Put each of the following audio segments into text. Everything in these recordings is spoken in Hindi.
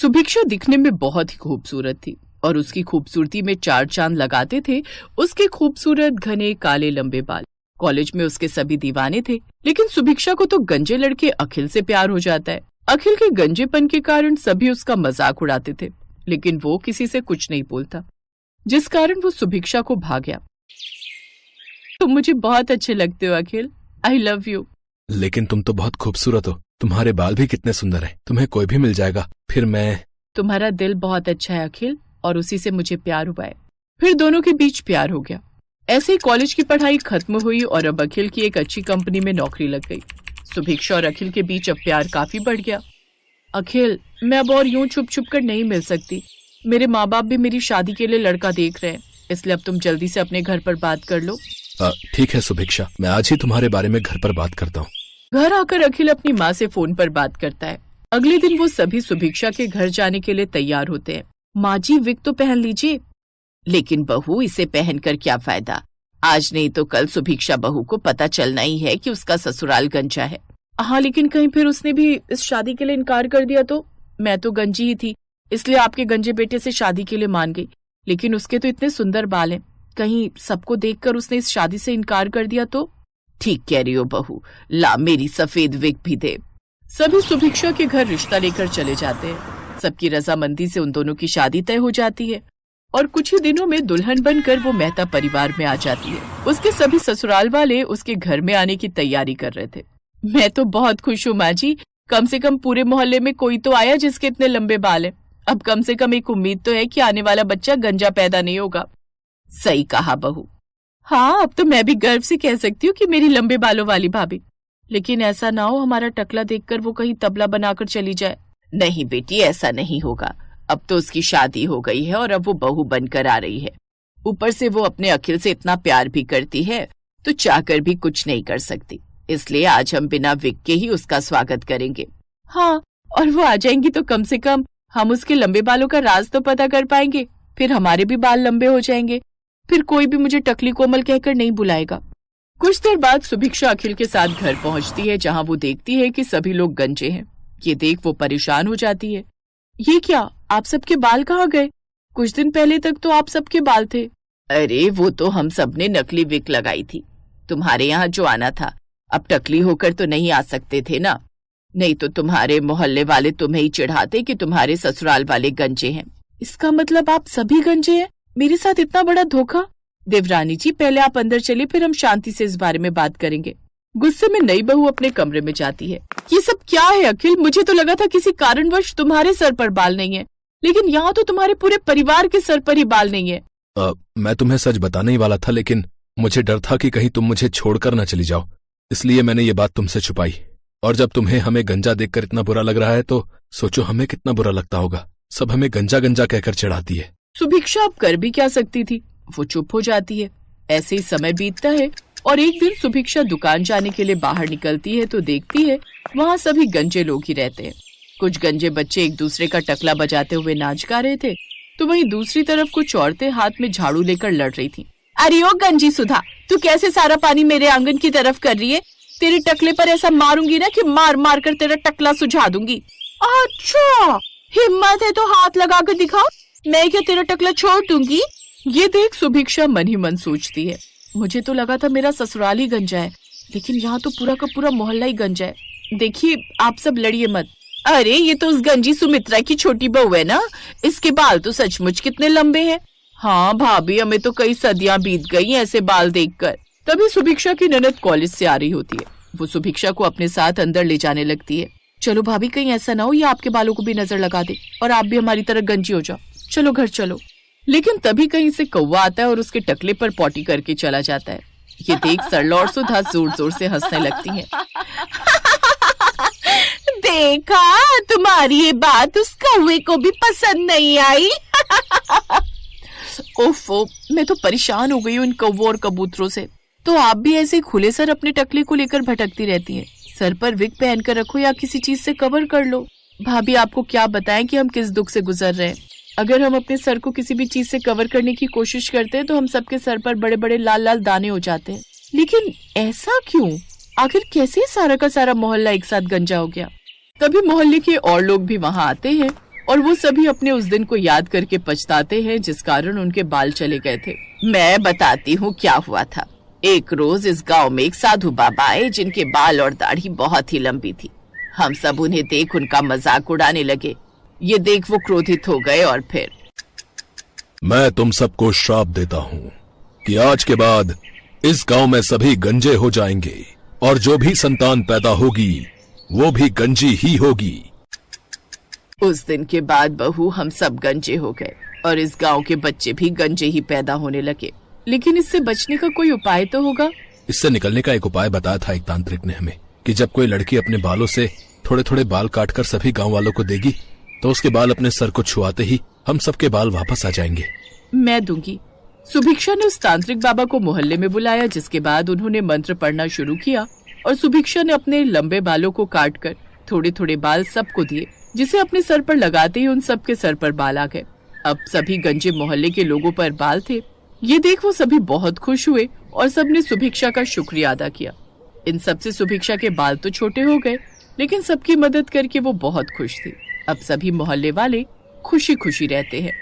सुभिक्षा दिखने में बहुत ही खूबसूरत थी और उसकी खूबसूरती में चार चांद लगाते थे उसके खूबसूरत घने काले लंबे बाल। कॉलेज में उसके सभी दीवाने थे, लेकिन सुभिक्षा को तो गंजे लड़के अखिल से प्यार हो जाता है। अखिल के गंजेपन के कारण सभी उसका मजाक उड़ाते थे, लेकिन वो किसी से कुछ नहीं बोलता, जिस कारण वो सुभिक्षा को भाग गया। तुम मुझे बहुत अच्छे लगते हो अखिल, आई लव यू। लेकिन तुम तो बहुत खूबसूरत हो, तुम्हारे बाल भी कितने सुंदर हैं, तुम्हें कोई भी मिल जाएगा। फिर मैं तुम्हारा दिल बहुत अच्छा है अखिल, और उसी से मुझे प्यार हुआ है। फिर दोनों के बीच प्यार हो गया। ऐसे ही कॉलेज की पढ़ाई खत्म हुई और अब अखिल की एक अच्छी कंपनी में नौकरी लग गई। सुभिक्षा और अखिल के बीच अब प्यार काफी बढ़ गया। अखिल, मैं अब और यूं छुप छुप कर नहीं मिल सकती। मेरे माँ बाप भी मेरी शादी के लिए लड़का देख रहे हैं, इसलिए अब तुम जल्दी से अपने घर पर बात कर लो। ठीक है सुभिक्षा, मैं आज ही तुम्हारे बारे में घर पर बात करता हूँ। घर आकर अखिल अपनी माँ से फोन पर बात करता है। अगले दिन वो सभी सुभिक्षा के घर जाने के लिए तैयार होते हैं। माँ जी, विग तो पहन लीजिए। लेकिन बहू, इसे पहनकर क्या फायदा? आज नहीं तो कल सुभिक्षा बहू को पता चलना ही है कि उसका ससुराल गंजा है। हाँ, लेकिन कहीं फिर उसने भी इस शादी के लिए इनकार कर दिया तो? मैं तो गंजी ही थी, इसलिए आपके गंजे बेटे से शादी के लिए मान गई, लेकिन उसके तो इतने सुंदर बाल हैं। कहीं सबको देखकर उसने इस शादी से इनकार कर दिया तो? ठीक कह रही हो बहू, ला मेरी सफेद विग भी दे। सभी सुभिक्षा के घर रिश्ता लेकर चले जाते हैं। सबकी रजामंदी से उन दोनों की शादी तय हो जाती है और कुछ ही दिनों में दुल्हन बनकर वो मेहता परिवार में आ जाती है। उसके सभी ससुराल वाले उसके घर में आने की तैयारी कर रहे थे। मैं तो बहुत खुश हूँ माँ जी, कम से कम पूरे मोहल्ले में कोई तो आया जिसके इतने लंबे बाल हैं। अब कम से कम एक उम्मीद तो है कि आने वाला बच्चा गंजा पैदा नहीं होगा। सही कहा बहू। हाँ, अब तो मैं भी गर्व से कह सकती हूँ कि मेरी लंबे बालों वाली भाभी। लेकिन ऐसा ना हो हमारा टकला देखकर वो कहीं तबला बनाकर चली जाए। नहीं बेटी, ऐसा नहीं होगा। अब तो उसकी शादी हो गई है और अब वो बहू बनकर आ रही है। ऊपर से वो अपने अखिल से इतना प्यार भी करती है, तो चाहकर भी कुछ नहीं कर सकती। इसलिए आज हम बिना विग के ही उसका स्वागत करेंगे। हाँ, और वो आ जाएंगी तो कम से कम हम उसके लंबे बालों का राज तो पता कर पाएंगे। फिर हमारे भी बाल लंबे हो जाएंगे, फिर कोई भी मुझे टकली कोमल कहकर नहीं बुलाएगा। कुछ देर बाद सुभिक्षा अखिल के साथ घर पहुंचती है, जहां वो देखती है कि सभी लोग गंजे हैं। ये देख वो परेशान हो जाती है। ये क्या, आप सबके बाल कहाँ गए? कुछ दिन पहले तक तो आप सबके बाल थे। अरे वो तो हम सबने नकली विग लगाई थी। तुम्हारे यहाँ जो आना था, अब टकली होकर तो नहीं आ सकते थे ना, नहीं तो तुम्हारे मोहल्ले वाले तुम्हें ही चिढ़ाते कि तुम्हारे ससुराल वाले गंजे हैं। इसका मतलब आप सभी गंजे हैं? मेरे साथ इतना बड़ा धोखा। देवरानी जी, पहले आप अंदर चलिए, फिर हम शांति से इस बारे में बात करेंगे। गुस्से में नई बहू अपने कमरे में जाती है। ये सब क्या है अखिल? मुझे तो लगा था किसी कारणवश तुम्हारे सर पर बाल नहीं है, लेकिन यहाँ तो तुम्हारे पूरे परिवार के सर पर ही बाल नहीं है। मैं तुम्हें सच बताने ही वाला था, लेकिन मुझे डर था कि कहीं तुम मुझे छोड़कर न चली जाओ, इसलिए मैंने ये बात तुमसे छुपाई। और जब तुम्हें हमें गंजा देखकर इतना बुरा लग रहा है तो सोचो हमें कितना बुरा लगता होगा। सब हमें गंजा गंजा कहकर चिढ़ाती है। सुभिक्षा अब कर भी क्या सकती थी, वो चुप हो जाती है। ऐसे ही समय बीतता है और एक दिन सुभिक्षा दुकान जाने के लिए बाहर निकलती है तो देखती है वहाँ सभी गंजे लोग ही रहते हैं। कुछ गंजे बच्चे एक दूसरे का टकला बजाते हुए नाच गा रहे थे, तो वहीं दूसरी तरफ कुछ औरतें हाथ में झाड़ू लेकर लड़ रही थी। अरे ओ गंजी सुधा, तू कैसे सारा पानी मेरे आंगन की तरफ कर रही है? तेरे टकले पर ऐसा मारूंगी ना कि मार मार कर तेरा टकला सुझा दूंगी। अच्छा, हिम्मत है तो हाथ लगा कर दिखा, मैं क्या तेरा टकला छोड़ दूंगी? ये देख सुभिक्षा मन ही मन सोचती है, मुझे तो लगा था मेरा ससुराल ही गंजा है, लेकिन यहाँ तो पूरा का पूरा मोहल्ला ही गंजा है। देखिए, आप सब लड़िए मत। अरे ये तो उस गंजी सुमित्रा की छोटी बहू है ना, इसके बाल तो सचमुच कितने लंबे हैं। हाँ भाभी, हमें तो कई सदियां बीत गई ऐसे बाल देखकर। तभी सुभिक्षा की ननद कॉलेज से आ रही होती है। वो सुभिक्षा को अपने साथ अंदर ले जाने लगती है। चलो भाभी, कहीं ऐसा ना हो ये आपके बालों को भी नजर लगा दे और आप भी हमारी तरह गंजी हो जाओ। चलो घर चलो। लेकिन तभी कहीं से कौवा आता है और उसके टकले पर पॉटी करके चला जाता है। ये देख सरला और सुधा जोर जोर से हंसने लगती हैं। देखा, तुम्हारी ये बात उस कौवे को भी पसंद नहीं आई। ओफो, मैं तो परेशान हो गई हूँ इन कौवों और कबूतरों से। तो आप भी ऐसे खुले सर अपने टकले को लेकर भटकती रहती हैं। सर पर विग पहन कर रखो या किसी चीज से कवर कर लो। भाभी, आपको क्या बताएं कि हम किस दुख से गुजर रहे हैं। अगर हम अपने सर को किसी भी चीज से कवर करने की कोशिश करते हैं तो हम सबके सर पर बड़े बड़े लाल लाल दाने हो जाते हैं। लेकिन ऐसा क्यों? आखिर कैसे सारा का सारा मोहल्ला एक साथ गंजा हो गया? तभी मोहल्ले के और लोग भी वहाँ आते हैं और वो सभी अपने उस दिन को याद करके पछताते हैं जिस कारण उनके बाल चले गए थे। मैं बताती हूँ क्या हुआ था। एक रोज इस गांव में एक साधु बाबा आए जिनके बाल और दाढ़ी बहुत ही लंबी थी। हम सब उन्हें देख उनका मजाक उड़ाने लगे। ये देख वो क्रोधित हो गए और फिर, मैं तुम सबको श्राप देता हूँ कि आज के बाद इस गांव में सभी गंजे हो जाएंगे और जो भी संतान पैदा होगी वो भी गंजी ही होगी। उस दिन के बाद बहू हम सब गंजे हो गए और इस गांव के बच्चे भी गंजे ही पैदा होने लगे। लेकिन इससे बचने का कोई उपाय तो होगा। इससे निकलने का एक उपाय बताया था एक तांत्रिक ने हमें कि जब कोई लड़की अपने बालों से थोड़े थोड़े बाल काटकर सभी गांव वालों को देगी तो उसके बाल अपने सर को छुआते ही हम सबके बाल वापस आ जाएंगे। मैं दूंगी। सुभिक्षा ने उस तांत्रिक बाबा को मोहल्ले में बुलाया, जिसके बाद उन्होंने मंत्र पढ़ना शुरू किया और सुभिक्षा ने अपने लंबे बालों को काटकर थोड़े थोड़े बाल सबको दिए, जिसे अपने सर पर लगाते ही उन सबके सर पर बाल आ गए। अब सभी गंजे मोहल्ले के लोगों पर बाल थे। ये देख वो सभी बहुत खुश हुए और सबने सुभिक्षा का शुक्रिया अदा किया। इन सबसे सुभिक्षा के बाल तो छोटे हो गए, लेकिन सबकी मदद करके वो बहुत खुश थी। अब सभी मोहल्ले वाले खुशी खुशी रहते हैं।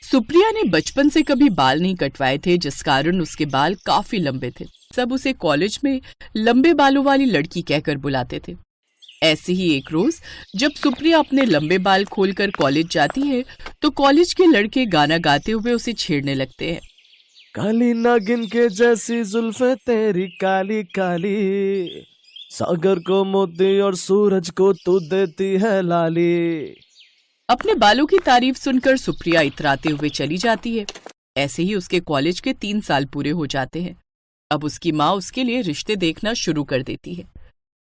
सुप्रिया ने बचपन से कभी बाल नहीं कटवाए थे, जिस कारण उसके बाल काफी लंबे थे। सब उसे कॉलेज में लंबे बालों वाली लड़की कहकर बुलाते थे। ऐसे ही एक रोज जब सुप्रिया अपने लंबे बाल खोलकर कॉलेज जाती है तो कॉलेज के लड़के गाना गाते हुए उसे छेड़ने लगते हैं। काली नागिन के जैसी जुल्फे तेरी काली काली, सागर को मोती और सूरज को तू देती है लाली। अपने बालों की तारीफ सुनकर सुप्रिया इतराते हुए चली जाती है। ऐसे ही उसके कॉलेज के 3 साल पूरे हो जाते हैं। अब उसकी माँ उसके लिए रिश्ते देखना शुरू कर देती है।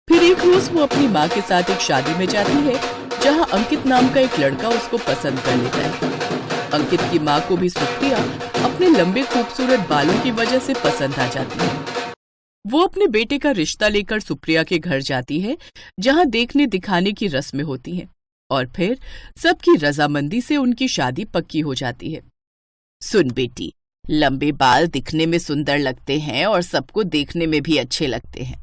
फिर एक रोज वो अपनी माँ के साथ एक शादी में जाती है जहाँ अंकित नाम का एक लड़का उसको पसंद कर लेता है। अंकित की माँ को भी सुप्रिया अपने लंबे खूबसूरत बालों की वजह से पसंद आ जाती है। वो अपने बेटे का रिश्ता लेकर सुप्रिया के घर जाती है जहाँ देखने दिखाने की रस्में होती हैं और फिर सबकी रजामंदी से उनकी शादी पक्की हो जाती है। सुन बेटी, लंबे बाल दिखने में सुंदर लगते हैं और सबको देखने में भी अच्छे लगते हैं,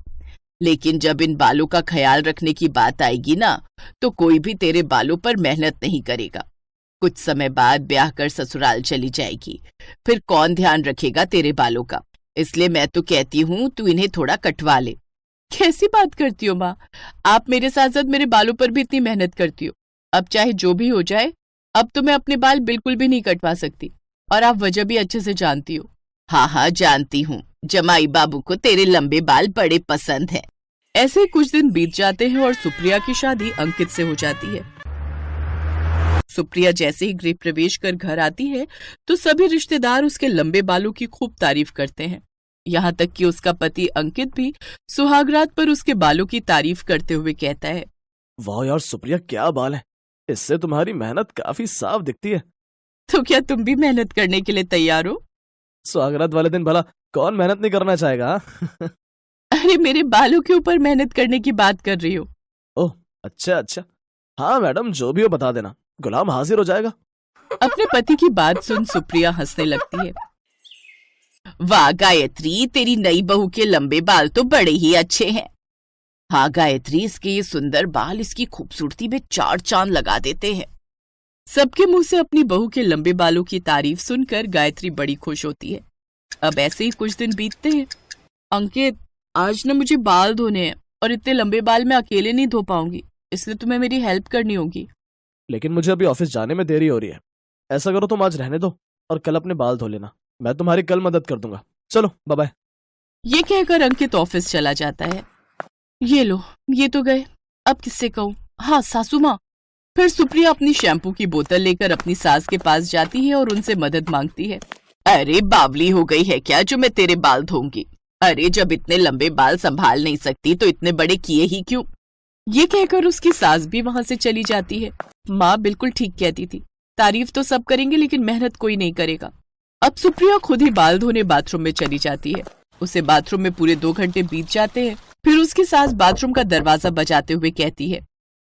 लेकिन जब इन बालों का ख्याल रखने की बात आएगी ना तो कोई भी तेरे बालों पर मेहनत नहीं करेगा। कुछ समय बाद ब्याह कर ससुराल चली जाएगी, फिर कौन ध्यान रखेगा तेरे बालों का। इसलिए मैं तो कहती हूँ तू इन्हें थोड़ा कटवा ले। कैसी बात करती हो माँ, आप मेरे साथ साथ मेरे बालों पर भी इतनी मेहनत करती हो। अब चाहे जो भी हो जाए, अब तो मैं अपने बाल बिल्कुल भी नहीं कटवा सकती और आप वजह भी अच्छे से जानती हो। हाँ हाँ जानती हूँ, जमाई बाबू को तेरे लंबे बाल बड़े पसंद हैं। ऐसे ही कुछ दिन बीत जाते हैं और सुप्रिया की शादी अंकित से हो जाती है। सुप्रिया जैसे ही गृह प्रवेश कर घर आती है तो सभी रिश्तेदार उसके लंबे बालों की खूब तारीफ करते हैं। यहाँ तक कि उसका पति अंकित भी सुहागरात पर उसके बालों की तारीफ करते हुए कहता है, वाह यार सुप्रिया, क्या बाल है, इससे तुम्हारी मेहनत काफी साफ दिखती है। तो क्या तुम भी मेहनत करने के लिए तैयार हो? सुहागरात वाले दिन भला कौन मेहनत नहीं करना चाहेगा? अरे मेरे बालों के ऊपर मेहनत करने की बात कर रही हो। ओह अच्छा, हाँ मैडम, जो भी हो बता देना, गुलाम हाजिर हो जाएगा। अपने पति की बात सुन सुप्रिया हंसने लगती है। वाह गायत्री, तेरी नई बहू के लंबे बाल तो बड़े ही अच्छे हैं। हाँ गायत्री, इसके ये सुंदर बाल इसकी खूबसूरती में 4 चांद लगा देते हैं। सबके मुंह से अपनी बहू के लंबे बालों की तारीफ सुनकर गायत्री बड़ी खुश होती है। अब ऐसे ही कुछ दिन बीतते हैं। अंकित, आज न मुझे बाल धोने हैं और इतने लंबे बाल मैं अकेले नहीं धो पाऊंगी, इसलिए तुम्हें मेरी हेल्प करनी होगी। लेकिन मुझे अभी ऑफिस जाने में देरी हो रही है। ऐसा करो, तुम आज रहने दो और कल अपने बाल धो लेना, मैं तुम्हारी कल मदद कर दूंगा। चलो बाय बाय। ये कहकर अंकित ऑफिस चला जाता है। ये लो, ये तो गए, अब किससे कहूँ? हाँ सासू माँ। फिर सुप्रिया अपनी शैम्पू की बोतल लेकर अपनी सास के पास जाती है और उनसे मदद मांगती है। अरे बावली हो गई है क्या जो मैं तेरे बाल धोऊंगी? अरे जब इतने लंबे बाल संभाल नहीं सकती तो इतने बड़े किए ही क्यों? ये कहकर उसकी सास भी वहां से चली जाती है। माँ बिल्कुल ठीक कहती थी, तारीफ तो सब करेंगे लेकिन मेहनत कोई नहीं करेगा। अब सुप्रिया खुद ही बाल धोने बाथरूम में चली जाती है। उसे बाथरूम में पूरे 2 घंटे बीत जाते हैं। फिर उसकी सास बाथरूम का दरवाजा बजाते हुए कहती है,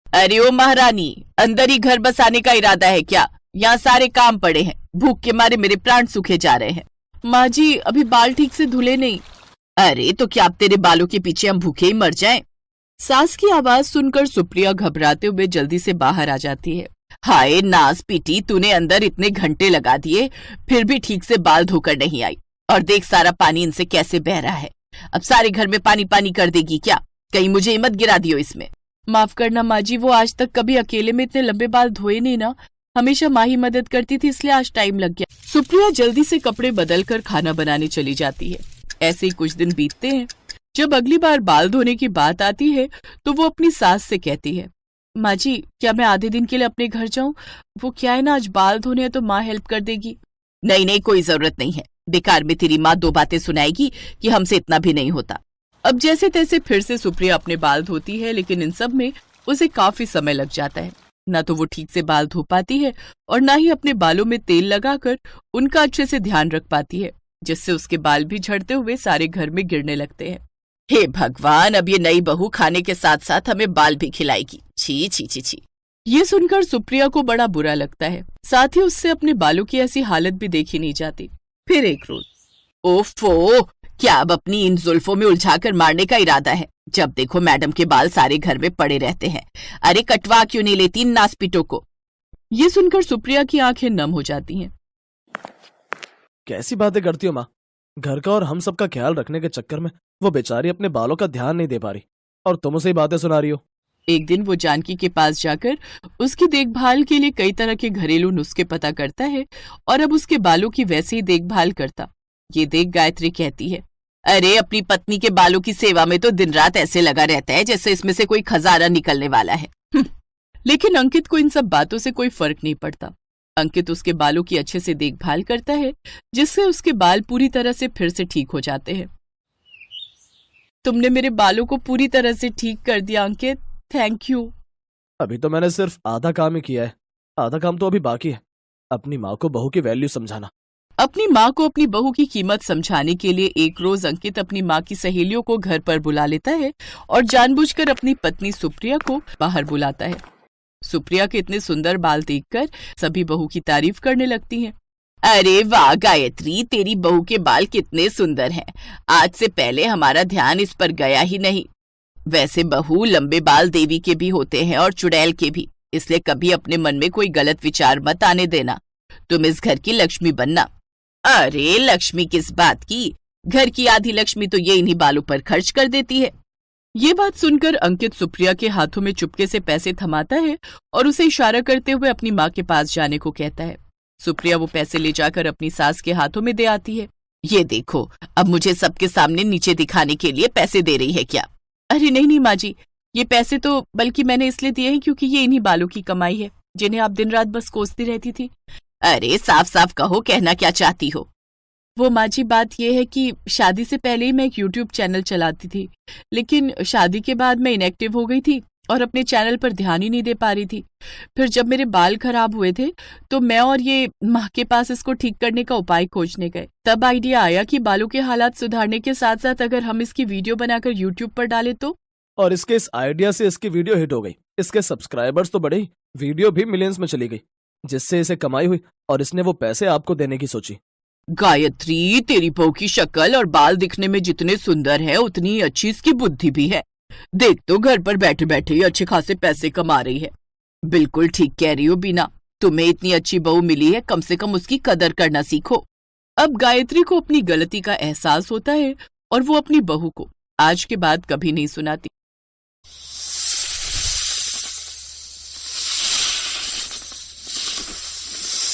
अरे ओ महारानी, अंदर ही घर बसाने का इरादा है क्या? यहाँ सारे काम पड़े हैं, भूख के मारे मेरे प्राण सूखे जा रहे हैं। माँ जी, अभी बाल ठीक से धुले नहीं। अरे तो क्या अब तेरे बालों के पीछे हम भूखे ही मर जाएं? सास की आवाज सुनकर सुप्रिया घबराते हुए जल्दी से बाहर आ जाती है। हाय नाज पीटी, तूने अंदर इतने घंटे लगा दिए, फिर भी ठीक से बाल धोकर नहीं आई। और देख सारा पानी इनसे कैसे बह रहा है। अब सारे घर में पानी पानी कर देगी क्या? कहीं मुझे मत गिरा दियो इसमें। माफ करना माँ जी, वो आज तक कभी अकेले में इतने लंबे बाल धोए नहीं ना। हमेशा माँ ही मदद करती थी, इसलिए आज टाइम लग गया। सुप्रिया जल्दी से कपड़े बदलकर खाना बनाने चली जाती है। ऐसे ही कुछ दिन बीतते हैं। जब अगली बार बाल धोने की बात आती है तो वो अपनी सास से कहती है, माँ जी क्या मैं आधे दिन के लिए अपने घर जाऊं? वो क्या है ना, आज बाल धोने हैं तो माँ हेल्प कर देगी। नहीं नहीं, कोई जरूरत नहीं है। बेकार में तेरी माँ 2 बातें सुनाएगी कि हमसे इतना भी नहीं होता। अब जैसे तैसे फिर से सुप्रिया अपने बाल धोती है, लेकिन इन सब में उसे काफी समय लग जाता है। न तो वो ठीक से बाल धो पाती है और न ही अपने बालों में तेल लगाकर उनका अच्छे से ध्यान रख पाती है, जिससे उसके बाल भी झड़ते हुए सारे घर में गिरने लगते हैं। हे भगवान, अब ये नई बहू खाने के साथ साथ हमें बाल भी खिलाएगी। छी छी छी छी। ये सुनकर सुप्रिया को बड़ा बुरा लगता है। साथ ही उससे अपने बालों की ऐसी हालत भी देखी नहीं जाती। फिर एक रोज, ओफो, क्या अब अपनी इन जुल्फों में उलझाकर मारने का इरादा है? जब देखो मैडम के बाल सारे घर में पड़े रहते हैं। अरे कटवा क्यों नहीं लेती इन नासपीटों को? ये सुनकर सुप्रिया की आंखें नम हो जाती हैं। कैसी बातें करती हो माँ? घर का और हम सबका ख्याल रखने के चक्कर में वो बेचारी अपने बालों का ध्यान नहीं दे पा रही और तुम उसे ही बातें सुना रही हो। एक दिन वो जानकी के पास जाकर उसकी देखभाल के लिए कई तरह के घरेलू नुस्खे पता करता है और अब उसके बालों की वैसे ही देखभाल करता। ये देख गायत्री कहती है, अरे अपनी पत्नी के बालों की सेवा में तो दिन रात ऐसे लगा रहता है जैसे इसमें से कोई खजाना निकलने वाला है। लेकिन अंकित को इन सब बातों से कोई फर्क नहीं पड़ता। अंकित उसके बालों की अच्छे से देखभाल करता है, जिससे उसके बाल पूरी तरह से फिर से ठीक हो जाते हैं। तुमने मेरे बालों को पूरी तरह से ठीक कर दिया अंकित, थैंक यू। अभी तो मैंने सिर्फ आधा काम ही किया है, आधा काम तो अभी बाकी है। अपनी माँ को बहू की वैल्यू समझाना। अपनी माँ को अपनी बहू की कीमत समझाने के लिए एक रोज अंकित अपनी माँ की सहेलियों को घर पर बुला लेता है और जानबूझकर अपनी पत्नी सुप्रिया को बाहर बुलाता है। सुप्रिया के इतने सुंदर बाल देखकर सभी बहू की तारीफ करने लगती हैं। अरे वाह गायत्री, तेरी बहू के बाल कितने सुंदर हैं। आज से पहले हमारा ध्यान इस पर गया ही नहीं। वैसे बहू, लंबे बाल देवी के भी होते हैं और चुड़ैल के भी, इसलिए कभी अपने मन में कोई गलत विचार मत आने देना। तुम इस घर की लक्ष्मी बनना। अरे लक्ष्मी किस बात की? घर की आधी लक्ष्मी तो ये इन्हीं बालों पर खर्च कर देती है। ये बात सुनकर अंकित सुप्रिया के हाथों में चुपके से पैसे थमाता है और उसे इशारा करते हुए अपनी माँ के पास जाने को कहता है। सुप्रिया वो पैसे ले जाकर अपनी सास के हाथों में दे आती है। ये देखो, अब मुझे सबके सामने नीचे दिखाने के लिए पैसे दे रही है क्या? अरे नहीं नहीं माँ जी, ये पैसे तो बल्कि मैंने इसलिए दिए हैं क्योंकि ये इन्हीं बालों की कमाई है जिन्हें आप दिन रात बस कोसती रहती थी। अरे साफ साफ कहो, कहना क्या चाहती हो? वो माँ जी, बात यह है कि शादी से पहले ही मैं एक YouTube चैनल चलाती थी, लेकिन शादी के बाद मैं इनएक्टिव हो गई थी और अपने चैनल पर ध्यान ही नहीं दे पा रही थी। फिर जब मेरे बाल खराब हुए थे तो मैं और ये माँ के पास इसको ठीक करने का उपाय खोजने गए। तब आइडिया आया कि बालों के हालात सुधारने के साथ साथ अगर हम इसकी वीडियो बनाकर YouTube पर डालें तो। और इसके इस आइडिया से इसकी वीडियो हिट हो गई। इसके सब्सक्राइबर्स तो बढ़े ही, वीडियो भी मिलियंस में चली गई, जिससे इसे कमाई हुई और इसने वो पैसे आपको देने की सोची। गायत्री, तेरी बहू की शक्ल और बाल दिखने में जितने सुंदर है उतनी अच्छी इसकी बुद्धि भी है। देख तो घर पर बैठे बैठे ही अच्छे खासे पैसे कमा रही है। बिल्कुल ठीक कह रही हो बीना, तुम्हें इतनी अच्छी बहू मिली है, कम से कम उसकी कदर करना सीखो। अब गायत्री को अपनी गलती का एहसास होता है और वो अपनी बहू को आज के बाद कभी नहीं सुनाती।